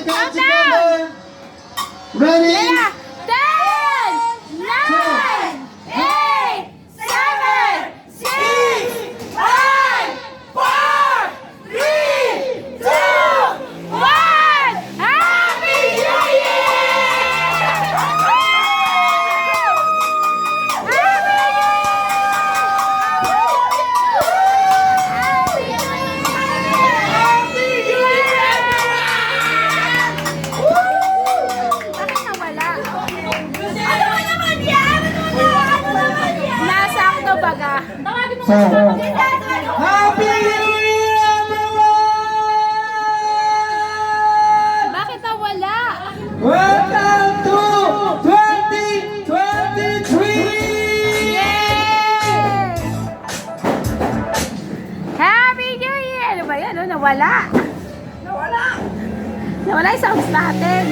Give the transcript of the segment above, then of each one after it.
the count together. Ready? 10, 9, 8, 7, 6, 5, 4, 3, 2, 1. Happy New Year! Bakit nawala? Ano ba naman yan? Nasakto baga. So, Happy New Year, everyone! Bakit nawala? Welcome to 2023! Yay! Happy New Year! Ano ba yan? Nawala. Nawala yung sounds natin.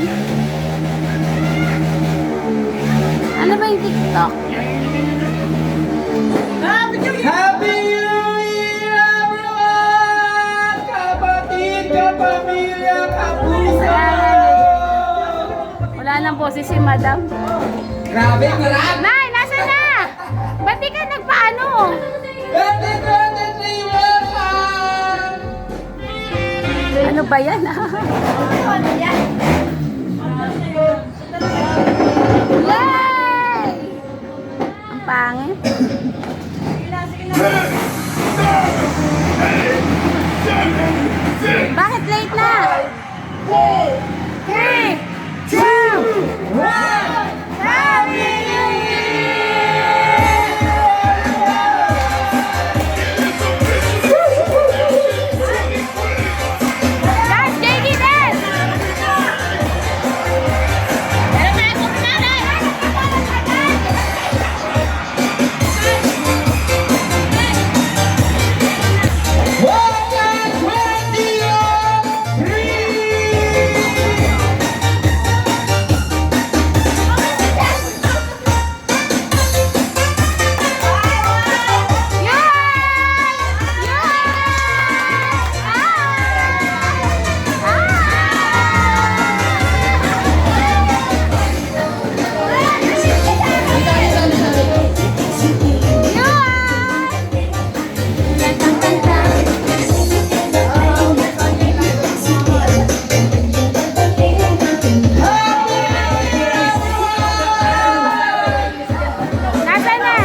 Ano ba yung TikTok? Happy New Year, everyone! Kapatid, kapamilya, kapuso! Wala nang boses si Madam. Grabe, marami! Nay, nasa na? Ba't di ka nagpaano? 2023, welcome! Ano ba yan? Yay! Ang pangit. Bakit late na? 3, 2, 1. Happy New Year! Guys, take it in! Nasaan na?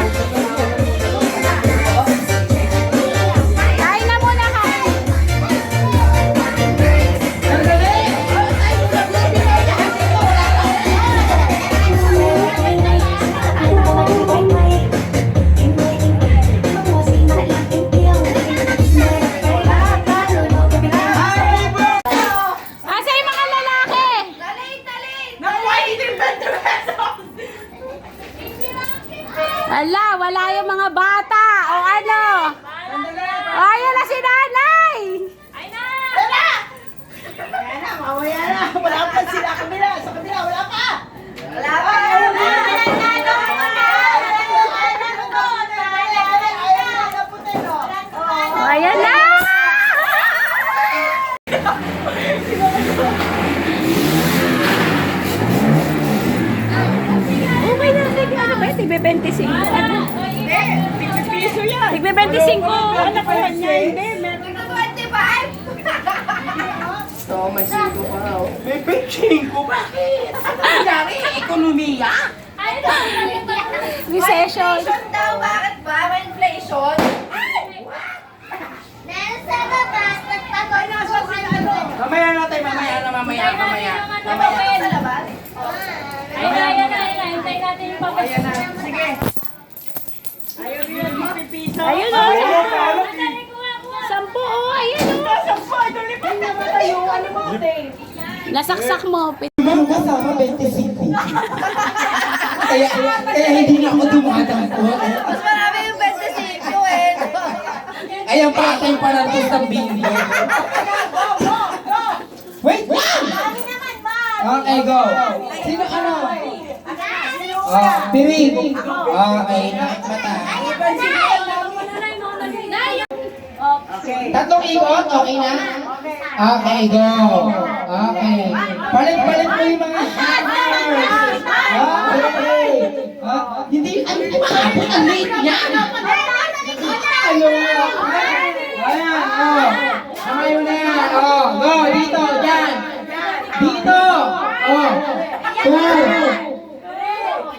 Kain na muna, kain. Asa yung mga lalaki? Ala, wala yung mga bata. O ano? O, ayun na si nanay. Wala pa sila kabila. Sa kabila, wala pa. O, ayan na. Okay na, sige. Ano ba yun? Tigbe 25. Ano? Piso yan. Tigbe 25. Anak ko niya, hindi. Meron na. So, may 5 pa raw. May 25. Bakit? Kunyari, ekonomiya? Recession. daw, bakit ba? May inflation? Meron sa labas, nagtagoy na ako sa ano. Mamaya natin, mamaya. Sa labas? Ayan na. Sige. Ayaw rin yung pipiso. Ayun o. 10 o. Ayun o. Sampo, ito lipat naman tayo. Ano mo, Dave? Nasaksak mo. Meron kasama 25. Kaya hindi na ako dumadampo. Mas marami yung 25 eh. Ay, ang patay pa ng isang video. Wait lang! Okay, go. Sino ano? Pirin. Okay, nakikmata. Okay. Tatlong ikot, okay na? Okay, go. Okay. Palit-palit mo yung mga hammers. Okay. Hindi maabot ang late yan. Ano? Ayan, kamay mo na yan. Go, dito, dyan. Dito. 2,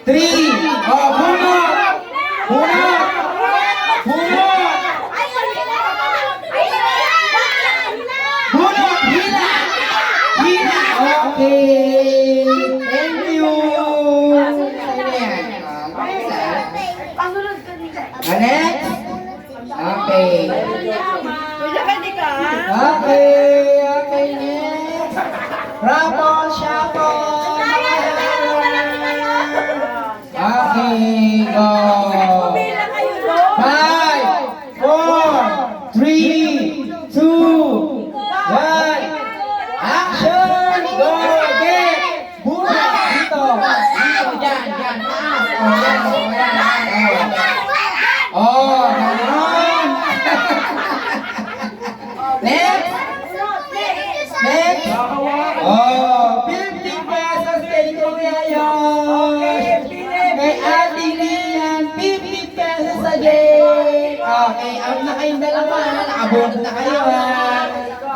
3. Bunot. Bunot. Bunot. Bunot. Hila. Hila. Okay. Thank you. Next. Okay. Kuya, pwede ka? Okay, next. Rapol, shuffle. Okay, go. Bilang kayo doon. 5, 4, 3, 2, 1. Action! Go! Get! Bunot! Dito! Dito! Dyan! Dyan! Ganon! Next! Next! 50 pesos kay Kuya Yosh! Kay Ate Lian, 50 pesos again! Okay, ang na kayong dalawa, nakabunod na kayo ha!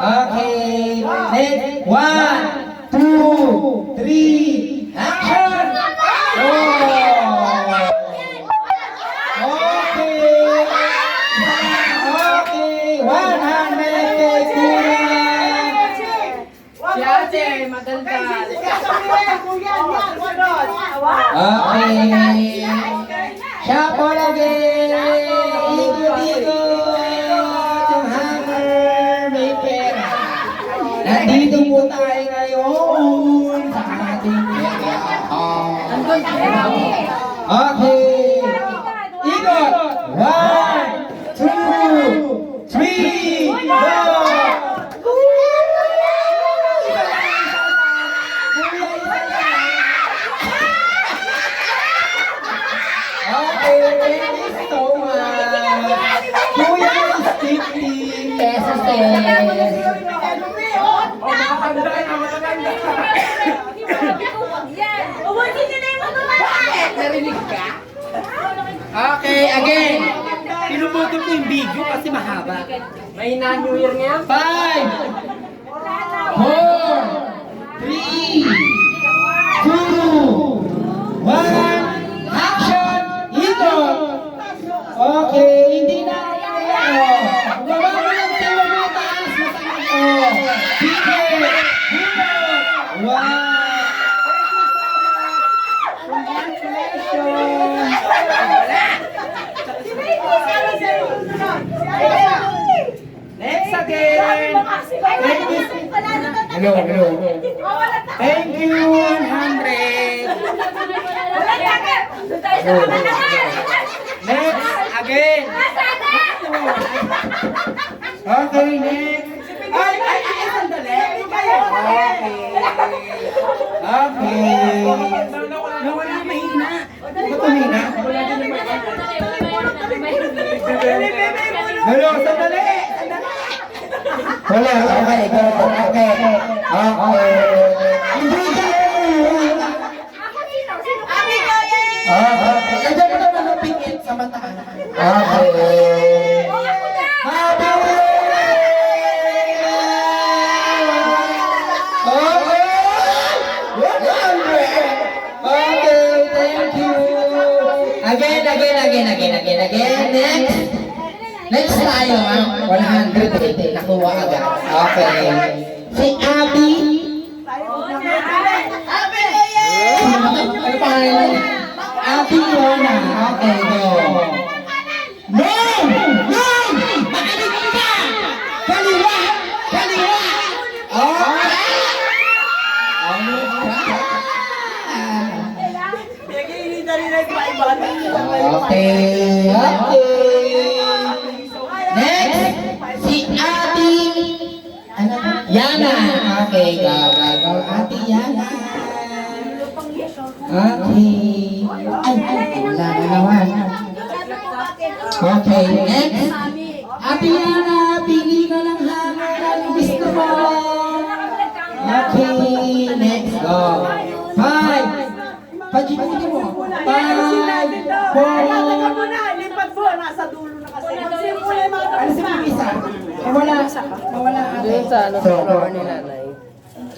Okay, next! 1, 2, 3, action! Okay! Okay, 100 kay Kuya! Si ate, maganda. Kuya, yan, sunod. Okay. Shuffle again. Ikot-ikot. Yung hammer may pera. Nandito po tayo ngayon sa ating pera. Okay. Ikot. 1, 2, 3, go! Okay, thank you so much. Kuya is 50 pesos Narinig ka? Okay, again. Pinuputol ko yung video kasi mahaba. May New Year ngayon? 5, 4, 3, 2, 1, action! Ikot! Okay, hindi na. Baba mo lang tayo mo taas. Sige! Wow! Next again! Hello, hello. Thank you, 100. Next, again. Okay, next. Ay, sandali. Okay. Nawala mahina. Ba't mahina? Hello, sandali. Wala, okay, go. Okay. Okay. Hindi ka. Okay. Nandiyan mo naman ang pingit sa mata. Okay. Happy New Year! Okay. 100. Okay, thank you. Again. Next tayo, 100. Nakuha agad. Okay. Si Abby. Ano pangalan niya? Abby Yona. Okay, go. No! Makinig ka! Kaliwa! Okay! Ano ka? Okay. Next, si Ate Yana. Okay, go. Ate Yana. Okay. Wala na naman. Okay, next. Ate Yana, pili ka lang hammer. Ano gusto mo? Okay. Pajibuti mo. Ayusin natin to. Teka 5, 4, muna, lipat mo. Nasa dulo na kasi. Ayusin mo na yung mga alisin mo yung isa. Mawala. Mawala ate. Doon sa ano, sa drawer ni nanay.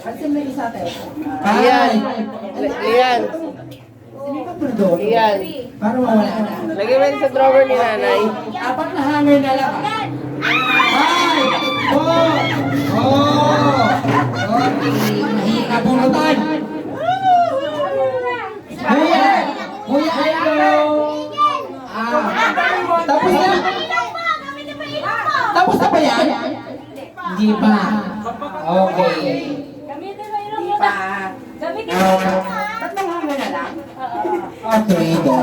Alisin mo yung isa ate. Lian. Lian. Sinipat mo doon. Lian. Para mawala na. Lagyan mo yun sa drawer ni nanay. 4 na hanger na lang. 5, 4, oh! Okay, mahina bunutan. Kuya! Kuya, hello! Tapos na? Tapos na ba yan? Hindi pa. Okay. Gamitin mo yung muna. Gamitin mo. Ba't nang hanger na lang? Okay, go.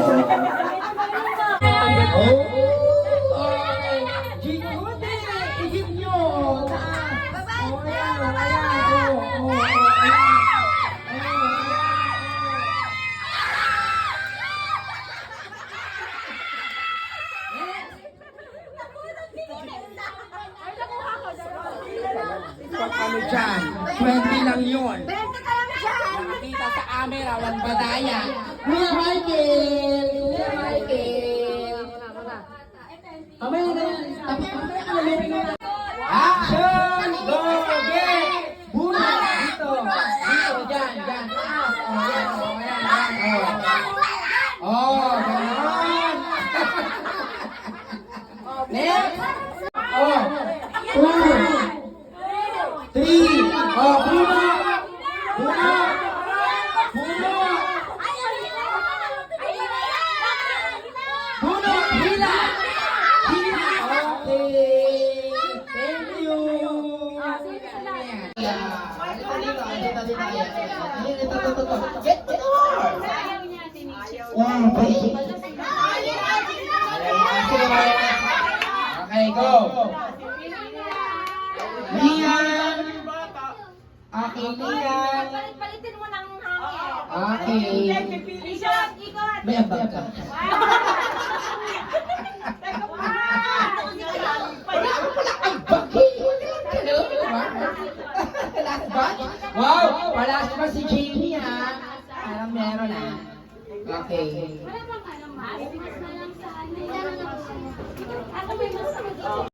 Oh! Okay. Jingute! Ihip nyo! Taas! Oh, ayan, oh, ayan, oh, oh, ayan. Ano dyan? 20 lang yun. Nakakita sa camera, walang badaya. Kuya Michael! Kuya Michael! Mamaya na yan. Tapos mamaya ka na. Action! Go! Okay! Buna! Dito! Dito! Dyan! Dyan! Taas! O, yan! O, yan! Yan! O! O, ganon! Next! O! 2! 3! O, buna! Buna! Buna! Buna! Hila! Hila! Okay! Thank you! Get more! Wow, baby! Okay, go! Lian! Okay, Lian! Palitin mo ng hangin. Okay. Ikot, ikot. May abang ka. Wala ka pala abang. Last batch? Wow! Wala pa si Jamie ha. Parang meron ha. Okay. Wala bang ano, mas na lang sa ano. Ako may mas